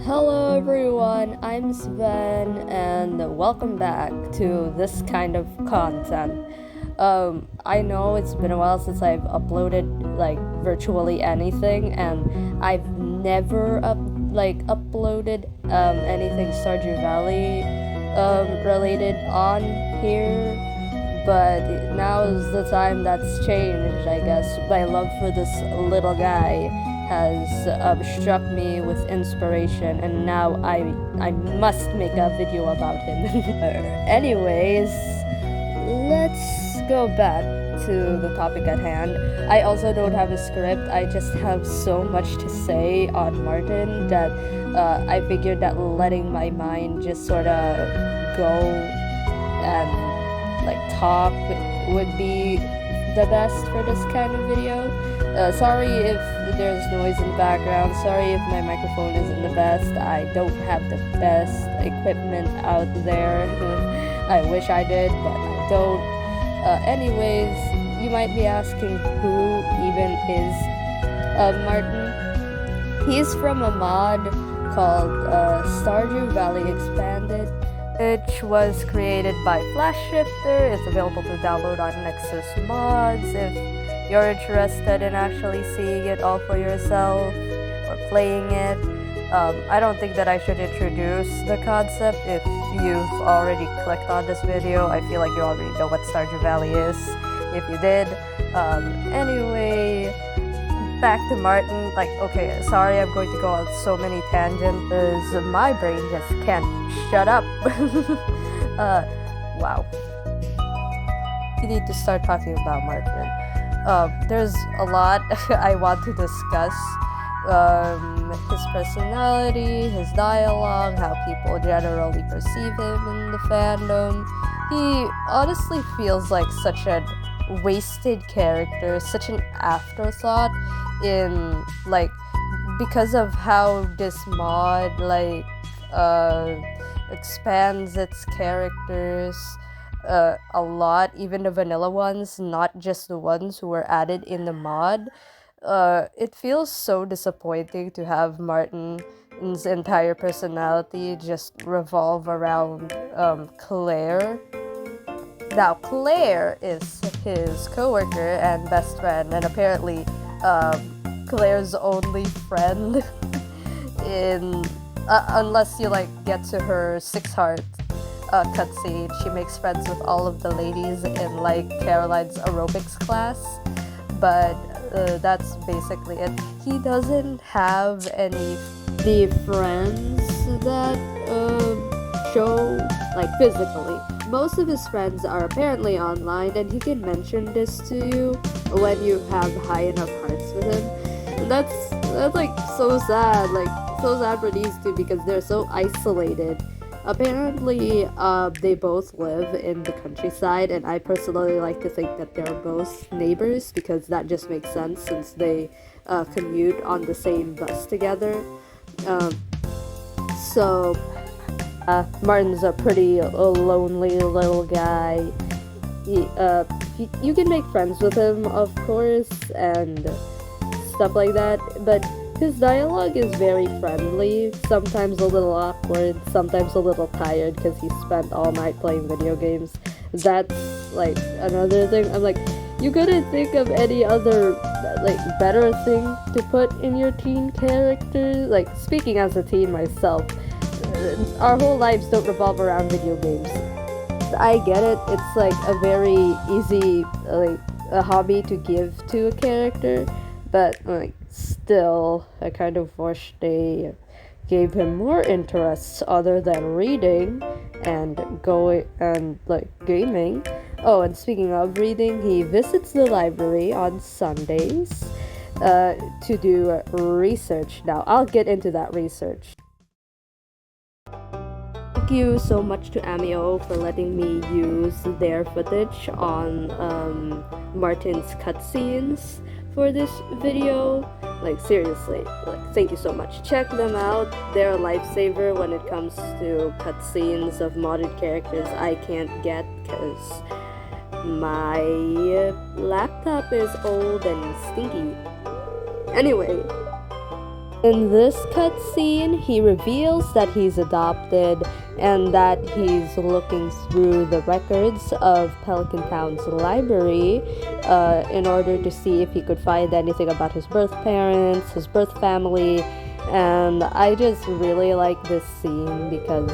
Hello everyone, I'm Sven and welcome back to this kind of content. I know it's been a while since I've uploaded like virtually anything, and I've never uploaded anything Stardew Valley related on here, but now's the time that's changed. I guess my love for this little guy has struck me with inspiration, and now I must make a video about him. Anyways, let's go back to the topic at hand. I also don't have a script. I just have so much to say on Martin that I figured that letting my mind just sort of go and talk would be the best for this kind of video. Sorry if there's noise in the background. Sorry if my microphone isn't the best. I don't have the best equipment out there. I wish I did, but I don't. Anyways, you might be asking who even is Martin. He's from a mod called Stardew Valley Expanded, which was created by Flash Shifter. It's available to download on Nexus Mods if you're interested in actually seeing it all for yourself or playing it. I don't think that I should introduce the concept. If you've already clicked on this video, I feel like you already know what Stardew Valley is, if you did. Anyway, back to Martin. Okay, sorry I'm going to go on so many tangents because my brain just can't shut up. Wow. We need to start talking about Martin. There's a lot I want to discuss. His personality, his dialogue, how people generally perceive him in the fandom. He honestly feels like such a wasted character, such an afterthought in because of how this mod expands its characters a lot, even the vanilla ones, not just the ones who were added in the mod. It feels so disappointing to have Martin's entire personality just revolve around Claire. Now, Claire is his coworker and best friend, and apparently Claire's only friend in unless you get to her 6 heart cutscene. She makes friends with all of the ladies in Caroline's aerobics class, but that's basically it. He doesn't have any friends that show physically. Most of his friends are apparently online, and he can mention this to you when you have high enough hearts with him. And that's so sad, so sad for these two because they're so isolated. Apparently, they both live in the countryside, and I personally like to think that they're both neighbors because that just makes sense since they commute on the same bus together. So Martin's a pretty lonely little guy. You can make friends with him, of course, and stuff like that, but his dialogue is very friendly, sometimes a little awkward, sometimes a little tired because he spent all night playing video games. That's another thing. I'm you couldn't think of any other better thing to put in your teen character? Speaking as a teen myself, our whole lives don't revolve around video games. I get it, it's a very easy a hobby to give to a character, but still I kind of wish they gave him more interests other than reading and gaming. Oh, and speaking of reading, he visits the library on Sundays to do research. Now I'll get into that research. Thank you so much to Amio for letting me use their footage on Martin's cutscenes for this video. Seriously, thank you so much. Check them out. They're a lifesaver when it comes to cutscenes of modded characters I can't get because my laptop is old and stinky. Anyway, In this cutscene, he reveals that he's adopted and that he's looking through the records of Pelican Town's library in order to see if he could find anything about his birth parents, his birth family, and I just really like this scene because,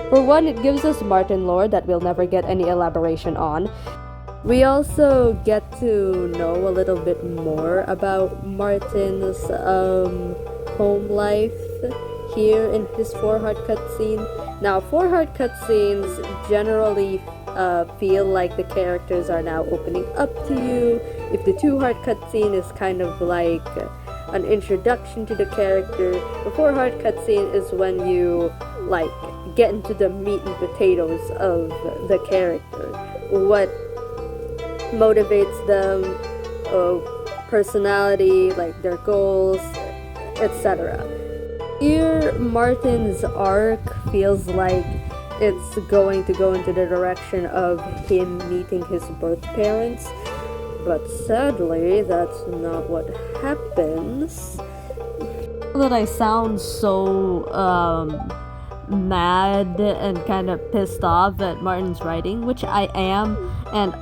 for one, it gives us Martin lore that we'll never get any elaboration on. We also get to know a little bit more about Martin's home life here in his 4 heart cutscene. Now, 4 heart cutscenes generally feel like the characters are now opening up to you. If the 2 heart cutscene is kind of like an introduction to the character, the 4 heart cutscene is when you like get into the meat and potatoes of the character. What motivates them, personality, like their goals, etc. Here, Martin's arc feels like it's going to go into the direction of him meeting his birth parents, but sadly, that's not what happens. That I sound so mad and kind of pissed off at Martin's writing, which I am, and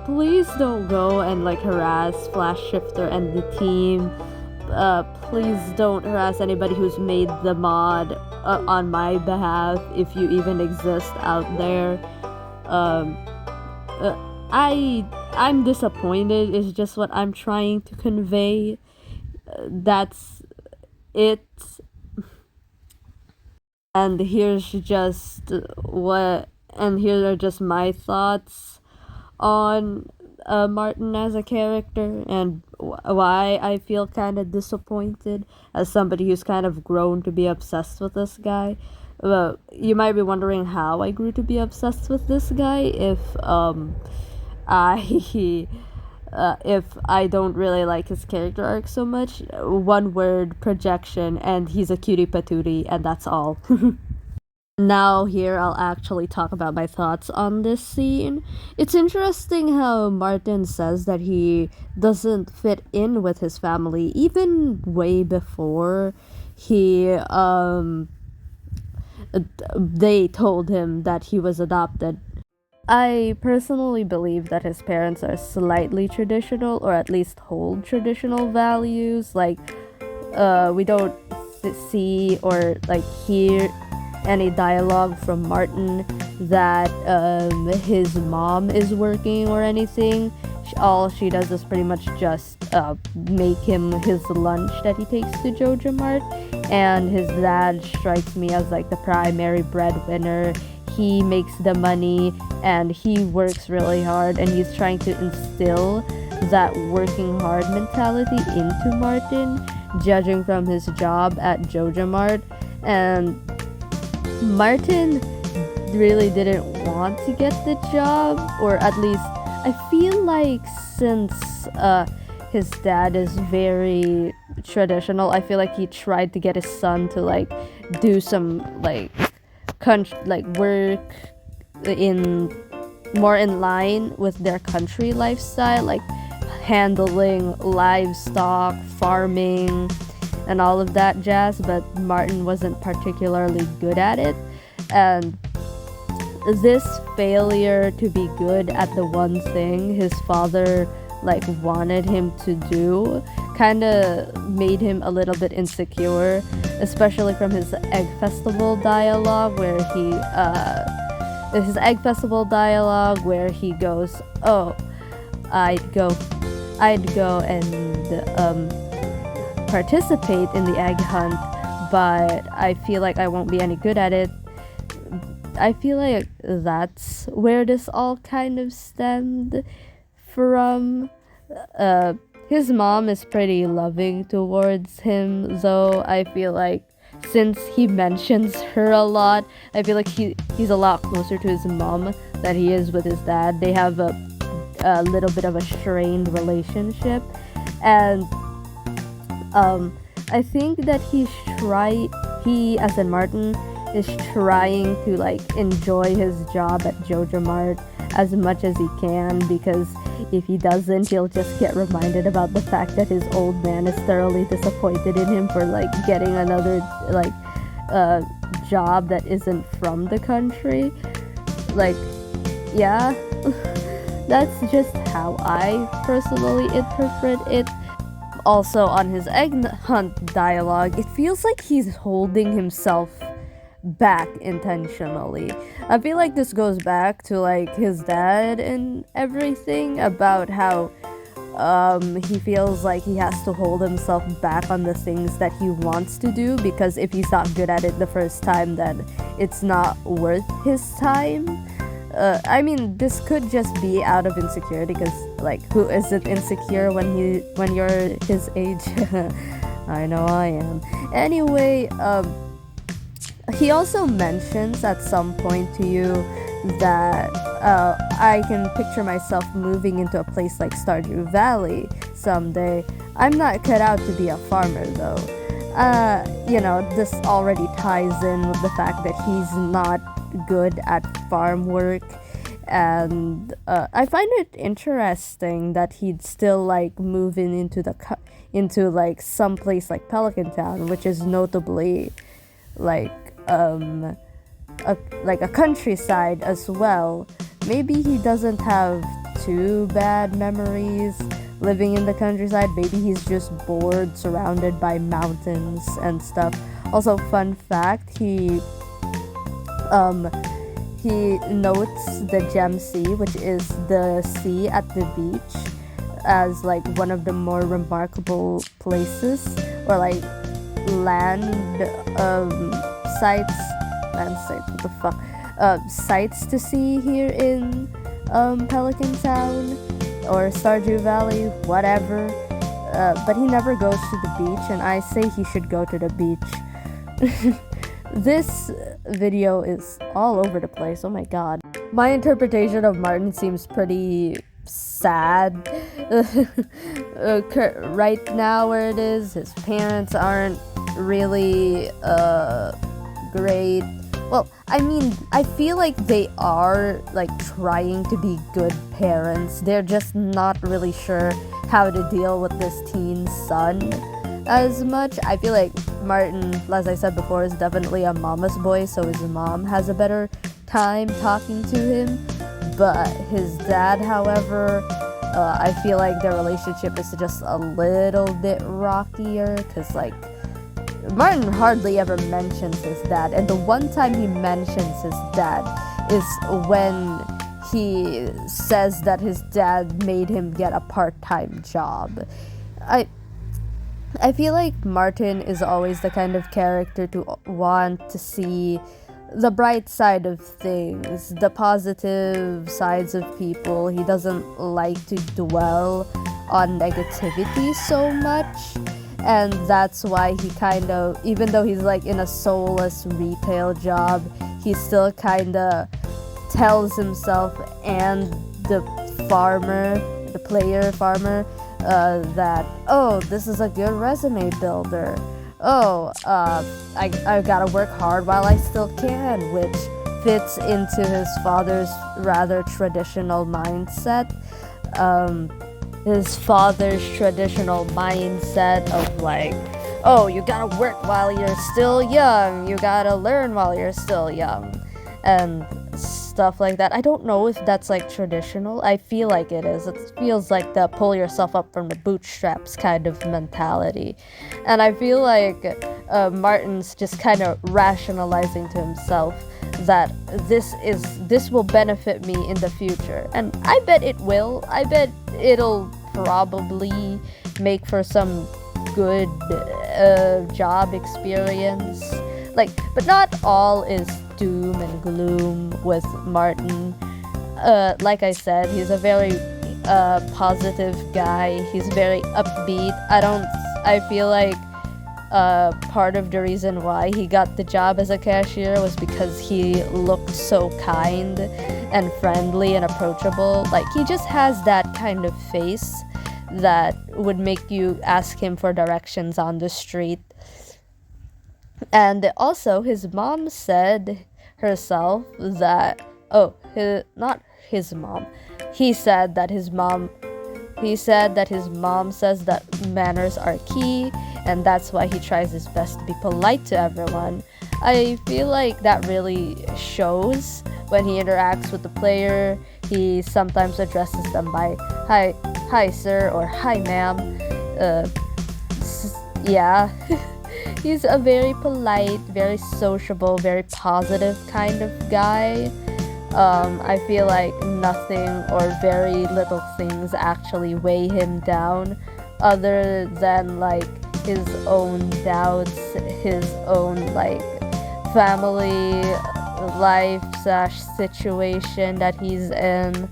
please don't go and like harass Flash Shifter and the team. Please don't harass anybody who's made the mod on my behalf, if you even exist out there. I'm disappointed is just what I'm trying to convey. That's it. And here's just here are just my thoughts on Martin as a character and why I feel kind of disappointed as somebody who's kind of grown to be obsessed with this guy. You might be wondering how I grew to be obsessed with this guy if I don't really like his character arc so much. One word, projection, and he's a cutie patootie, and that's all. Now here I'll actually talk about my thoughts on this scene. It's interesting how Martin says that he doesn't fit in with his family even way before they told him that he was adopted. I personally believe that his parents are slightly traditional, or at least hold traditional values. Like, we don't see or like hear any dialogue from Martin that his mom is working or anything. All she does is pretty much just make him his lunch that he takes to Joja Mart, and his dad strikes me as like the primary breadwinner. He makes the money and he works really hard, and he's trying to instill that working hard mentality into Martin, judging from his job at Joja Mart. And Martin really didn't want to get the job, or at least I feel like since his dad is very traditional, I feel like he tried to get his son to like do some like work in more in line with their country lifestyle, like handling livestock, farming, and all of that jazz, but Martin wasn't particularly good at it. And this failure to be good at the one thing his father like wanted him to do kind of made him a little bit insecure, especially from his egg festival dialogue where he goes, oh, I'd go and participate in the egg hunt, but I feel like I won't be any good at it. I feel like that's where this all kind of stemmed from. His mom is pretty loving towards him, though. I feel like since he mentions her a lot, I feel like he's a lot closer to his mom than he is with his dad. They have a little bit of a strained relationship, and I think that he as in Martin is trying to like enjoy his job at Joja Mart as much as he can, because if he doesn't, he'll just get reminded about the fact that his old man is thoroughly disappointed in him for like getting another like job that isn't from the country. Like, yeah. That's just how I personally interpret it. Also, on his egg hunt dialogue, it feels like he's holding himself back intentionally. I feel like this goes back to like his dad and everything, about how he feels like he has to hold himself back on the things that he wants to do, because if he's not good at it the first time, then it's not worth his time. I mean, this could just be out of insecurity, because like, who isn't insecure when you're his age? I know I am. Anyway, he also mentions at some point to you that I can picture myself moving into a place like Stardew Valley someday. I'm not cut out to be a farmer though. This already ties in with the fact that he's not good at farm work, and I find it interesting that he'd still like moving into like some place like Pelican Town, which is notably like a countryside as well. Maybe he doesn't have too bad memories living in the countryside. Maybe he's just bored, surrounded by mountains and stuff. Also, fun fact, he notes the Gem Sea, which is the sea at the beach, as like one of the more remarkable places, or like sites to see here in Pelican Town or Stardew Valley, whatever. But he never goes to the beach, and I say he should go to the beach. This video is all over the place. Oh my god. My interpretation of Martin seems pretty sad. Right now where it is, his parents aren't really great. Well, I mean, I feel like they are like trying to be good parents. They're just not really sure how to deal with this teen son as much. I feel like Martin, as I said before, is definitely a mama's boy, so his mom has a better time talking to him. But his dad, however, I feel like their relationship is just a little bit rockier, because like Martin hardly ever mentions his dad, and the one time he mentions his dad is when he says that his dad made him get a part-time job. I feel like Martin is always the kind of character to want to see the bright side of things, the positive sides of people. He doesn't like to dwell on negativity so much, and that's why he kind of, even though he's like in a soulless retail job, he still kind of tells himself and the player farmer, that, oh, this is a good resume builder. Oh, I gotta work hard while I still can, which fits into his father's rather traditional mindset. His father's traditional mindset of like, oh, you gotta work while you're still young, you gotta learn while you're still young, and stuff like that. I don't know if that's like traditional. I feel like it is. It feels like the pull yourself up from the bootstraps kind of mentality. And I feel like Martin's just kind of rationalizing to himself that this will benefit me in the future. And I bet it will. I bet it'll probably make for some good job experience. Like, but not all is doom and gloom with Martin. Like I said, he's a very positive guy. He's very upbeat. I feel like part of the reason why he got the job as a cashier was because he looked so kind and friendly and approachable. Like, he just has that kind of face that would make you ask him for directions on the street. And also, his mom said herself that, not his mom. He said that his mom says that manners are key, and that's why he tries his best to be polite to everyone. I feel like that really shows when he interacts with the player. He sometimes addresses them by hi sir, or hi ma'am. Uh, yeah. He's a very polite, very sociable, very positive kind of guy. I feel like nothing or very little things actually weigh him down other than like his own doubts, his own like family life slash situation that he's in.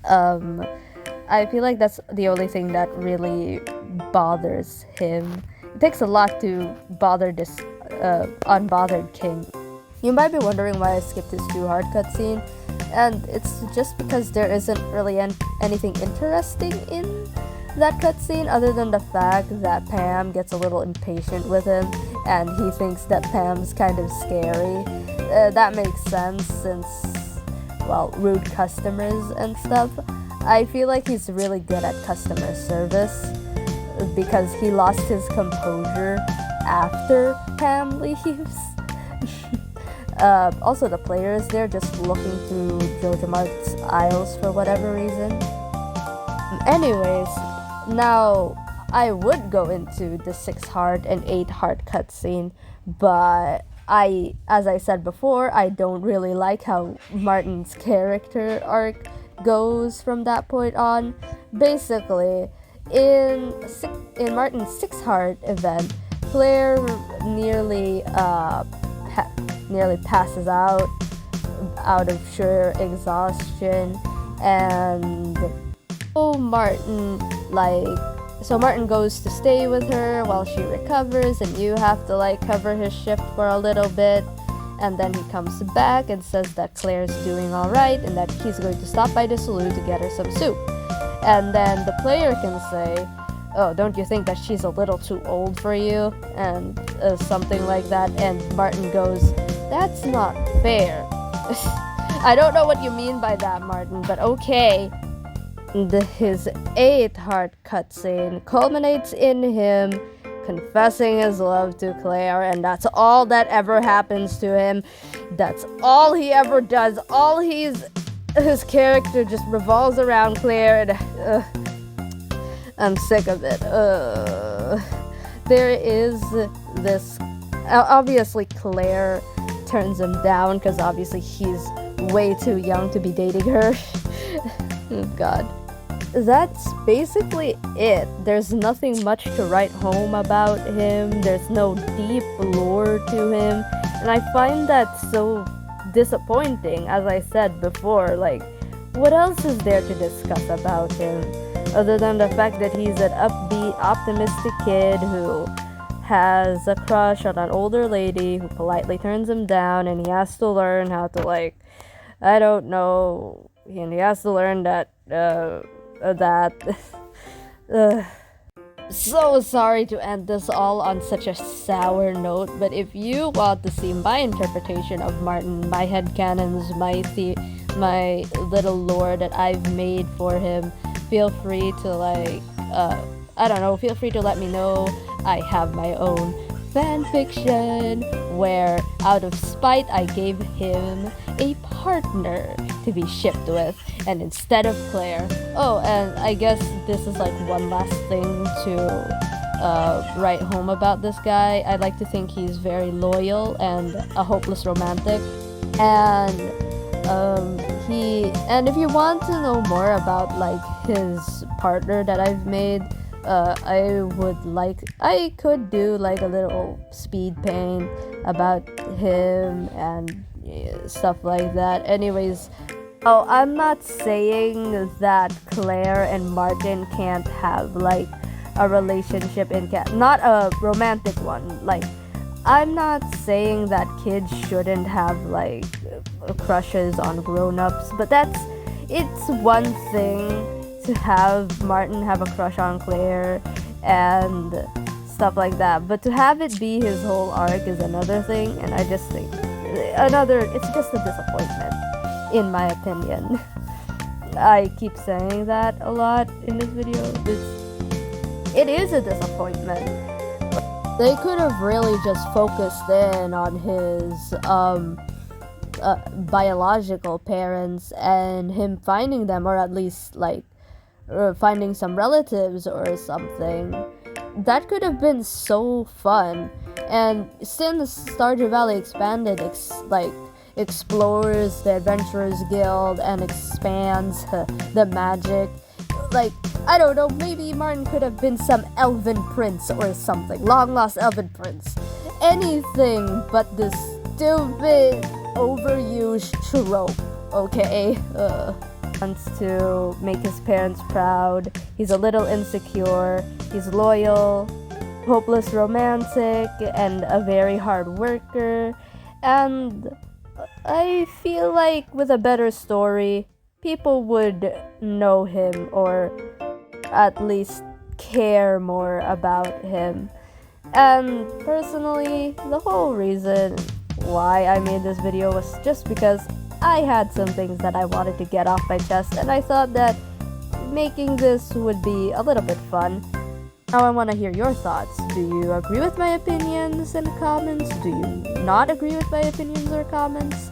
I feel like that's the only thing that really bothers him. It takes a lot to bother this unbothered king. You might be wondering why I skipped his too hard cutscene, and it's just because there isn't really anything interesting in that cutscene other than the fact that Pam gets a little impatient with him, and he thinks that Pam's kind of scary. That makes sense since, well, rude customers and stuff. I feel like he's really good at customer service because he lost his composure after Pam leaves. Also, the players, they're just looking through Jojo Mart's aisles for whatever reason. Anyways, now I would go into the 6 heart and 8 heart cutscene, but as I said before, I don't really like how Martin's character arc goes from that point on. Basically, in Martin's 6 heart event, Claire nearly passes out of sheer exhaustion, and Martin goes to stay with her while she recovers, and you have to like cover his shift for a little bit, and then he comes back and says that Claire's doing alright and that he's going to stop by the saloon to get her some soup. And then the player can say, oh, don't you think that she's a little too old for you? And something like that. And Martin goes, that's not fair. I don't know what you mean by that, Martin, but okay. His 8 heart cutscene culminates in him confessing his love to Claire, and that's all that ever happens to him. That's all he ever does. His character just revolves around Claire, and I'm sick of it. There is this, obviously Claire turns him down because obviously he's way too young to be dating her. Oh, God. That's basically it. There's nothing much to write home about him. There's no deep lore to him. And I find that so disappointing, as I said before. Like, what else is there to discuss about him? Other than the fact that he's an upbeat, optimistic kid who has a crush on an older lady who politely turns him down, and he has to learn how to, like, I don't know, and he has to learn that, So sorry to end this all on such a sour note, but if you want to see my interpretation of Martin, my headcanons, my little lore that I've made for him, feel free to feel free to let me know. I have my own fan fiction where, out of spite, I gave him a partner to be shipped with, and instead of Claire. Oh, and I guess this is like one last thing to write home about this guy. I'd like to think he's very loyal and a hopeless romantic, and if you want to know more about like his partner that I've made, I could do like a little speed paint about him and stuff like that. Anyways, I'm not saying that Claire and Martin can't have like a relationship not a romantic one. Like, I'm not saying that kids shouldn't have like crushes on grown-ups, but it's one thing to have Martin have a crush on Claire and stuff like that, but to have it be his whole arc is another thing, and I just think it's just a disappointment. in my opinion. I keep saying that a lot in this video. It is a disappointment. They could have really just focused in on his biological parents and him finding them, or at least like finding some relatives or something. That could have been so fun. And since Stardew Valley expanded, explores the Adventurers Guild and expands the magic, like, I don't know, maybe Martin could have been some elven prince or something, long lost elven prince. Anything but this stupid, overused trope, okay? Wants to make his parents proud. He's a little insecure. He's loyal, hopeless romantic, and a very hard worker. And I feel like with a better story, people would know him, or at least care more about him. And personally, the whole reason why I made this video was just because I had some things that I wanted to get off my chest, and I thought that making this would be a little bit fun. Now I want to hear your thoughts. Do you agree with my opinions in the comments? Do you not agree with my opinions or comments?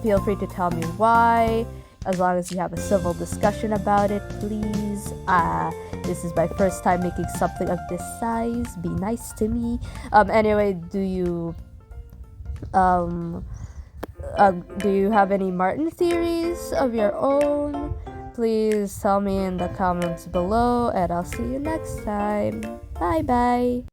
Feel free to tell me why, as long as you have a civil discussion about it, please. This is my first time making something of this size. Be nice to me. Anyway, do you have any Martin theories of your own? Please tell me in the comments below, and I'll see you next time. Bye bye.